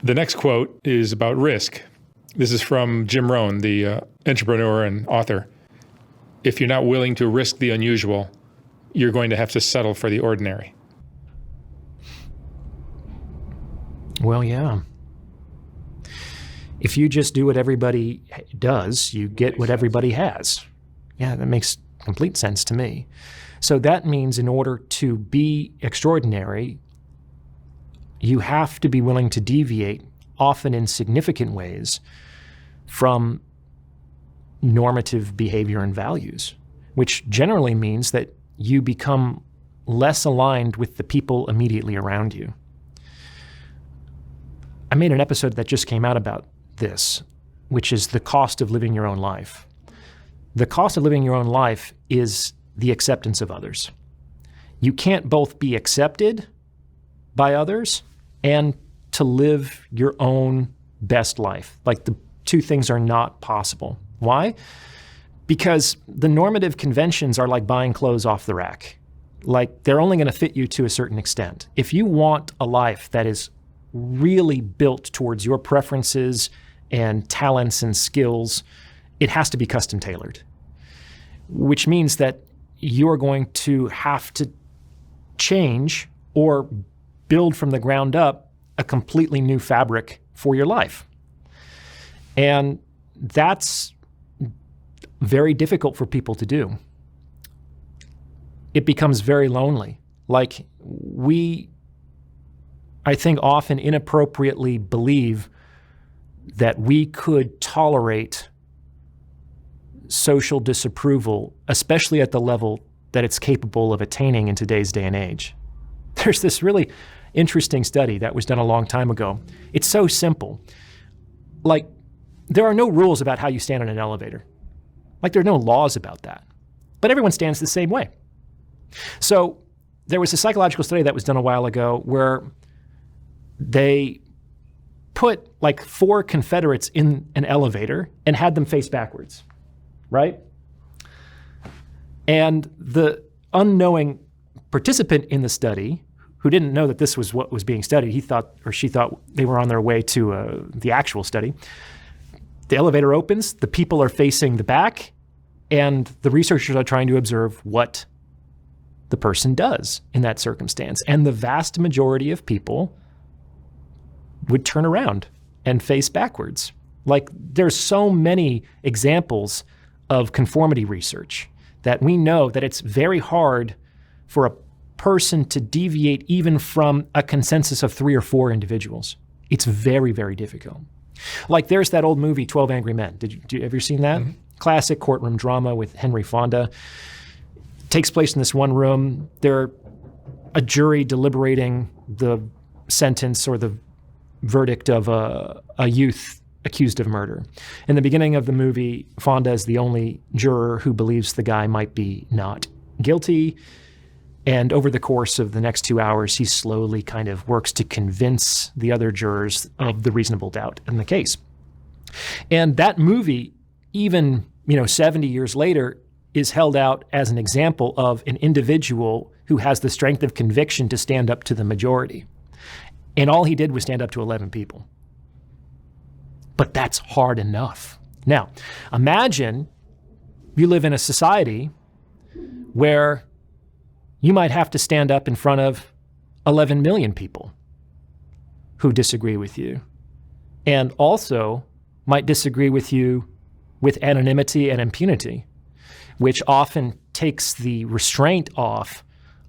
The next quote is about risk. This is from Jim Rohn, the entrepreneur and author. If you're not willing to risk the unusual, you're going to have to settle for the ordinary. Well, yeah. If you just do what everybody does, you get what everybody has. Yeah, that makes complete sense to me. So that means in order to be extraordinary, you have to be willing to deviate, often in significant ways, from normative behavior and values, which generally means that you become less aligned with the people immediately around you. I made an episode that just came out about this, which is the cost of living your own life. The cost of living your own life is the acceptance of others. You can't both be accepted by others and to live your own best life. Like, the two things are not possible. Why? Because the normative conventions are like buying clothes off the rack. Like, they're only going to fit you to a certain extent. If you want a life that is really built towards your preferences and talents and skills, it has to be custom tailored, which means that you're going to have to change or build from the ground up a completely new fabric for your life. And that's very difficult for people to do. It becomes very lonely. Like, we, I think, often inappropriately believe that we could tolerate social disapproval, especially at the level that it's capable of attaining in today's day and age. There's this really interesting study that was done a long time ago. It's so simple. Like, there are no rules about how you stand in an elevator. Like, there are no laws about that. But everyone stands the same way. So there was a psychological study that was done a while ago where they put like 4 Confederates in an elevator and had them face backwards, right? And the unknowing participant in the study, who didn't know that this was what was being studied, he thought, or she thought, they were on their way to the actual study. The elevator opens, the people are facing the back, and the researchers are trying to observe what the person does in that circumstance. And the vast majority of people would turn around and face backwards. Like, there's so many examples of conformity research that we know that it's very hard for a person to deviate even from a consensus of 3 or 4 individuals. It's very, very difficult. Like, there's that old movie, 12 Angry Men. Did you ever seen that? Mm-hmm. Classic courtroom drama with Henry Fonda. Takes place in this one room. They're a jury deliberating the sentence or the verdict of a youth accused of murder. In the beginning of the movie, Fonda is the only juror who believes the guy might be not guilty. And over the course of the next 2 hours, he slowly kind of works to convince the other jurors of the reasonable doubt in the case. And that movie, even 70 years later, is held out as an example of an individual who has the strength of conviction to stand up to the majority. And all he did was stand up to 11 people. But that's hard enough. Now, imagine you live in a society where you might have to stand up in front of 11 million people who disagree with you, and also might disagree with you with anonymity and impunity, which often takes the restraint off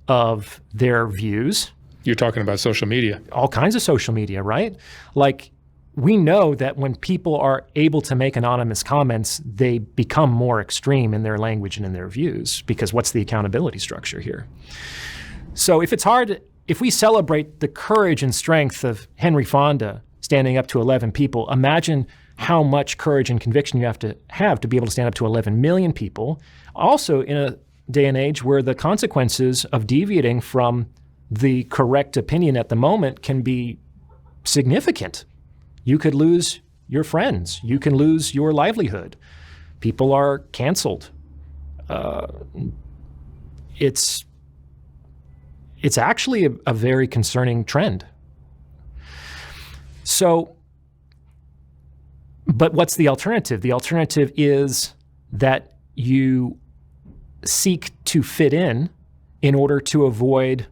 of their views. You're talking about social media. All kinds of social media, right? Like, we know that when people are able to make anonymous comments, they become more extreme in their language and in their views, because what's the accountability structure here? So if we celebrate the courage and strength of Henry Fonda standing up to 11 people, imagine how much courage and conviction you have to be able to stand up to 11 million people. Also, in a day and age where the consequences of deviating from the correct opinion at the moment can be significant. You could lose your friends. You can lose your livelihood. People are canceled. It's actually a very concerning trend. So, but what's the alternative? The alternative is that you seek to fit in order to avoid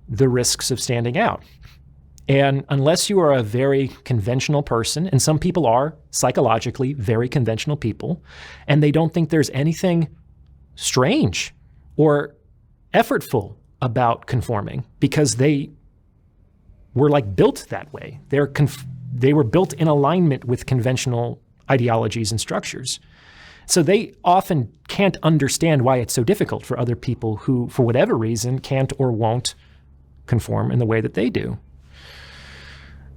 the risks of standing out. And unless you are a very conventional person, and some people are psychologically very conventional people, and they don't think there's anything strange or effortful about conforming because they were like built that way. They were built in alignment with conventional ideologies and structures. So they often can't understand why it's so difficult for other people who, for whatever reason, can't or won't conform in the way that they do.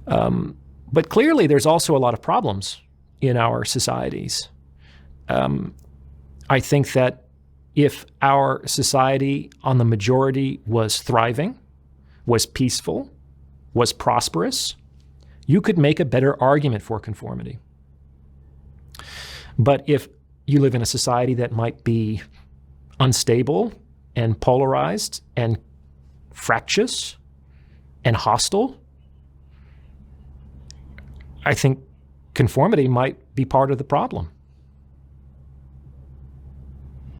But clearly, there's also a lot of problems in our societies. I think that if our society on the majority was thriving, was peaceful, was prosperous, you could make a better argument for conformity. But if you live in a society that might be unstable and polarized and fractious and hostile, I think conformity might be part of the problem.